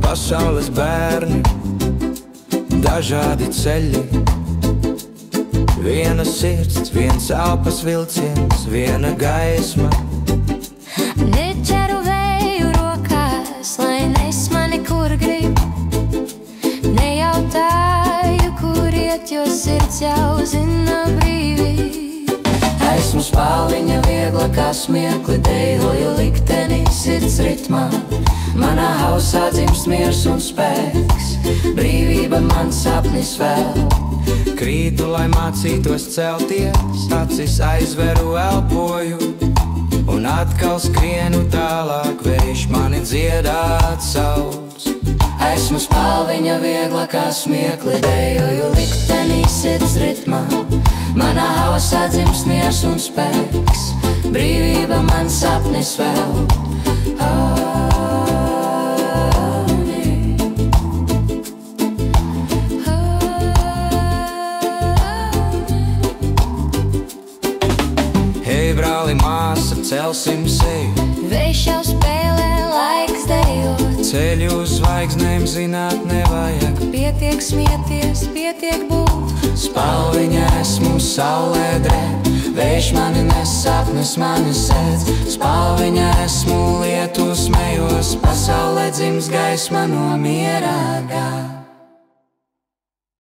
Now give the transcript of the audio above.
Pasaules bērni, dažādi ceļi, viena sirds, viens elpas vilciens, viena gaisma. Neķeru vēju rokās, lai nes mani kur grib. Nejautāju, kur iet, jo sirds jau zina brīvi. Esmu spāliņa viegla kā smiekli, dejoju likteni sirds ritmā. Manā hausā dzimst miers un spēks, brīvība man sapnis vēl. Krītu, lai mācītos celties, acis aizveru, elpoju, un atkal skrienu tālāk, vējš mani dziedāt sauc. Esmu spāliņa viegla kā smiekli, dejoju likteni sirds ritmā. Manā hausā dzimst miers un spēks, brīvība man sapnis vēl. Hei, brāli, māsa, celsim seju. Vējš jau spēlē, laiks dejot. Ceļu uz zvaigznēm zināt nevajag. Pietiek smieties, pietiek būt. Spalviņa esmu, saulē drēb, vējš mani nes, sapnis mani sēdz. Spalviņa esmu, lietu smejos, pasaulē dzims gaisma no mierā gāj.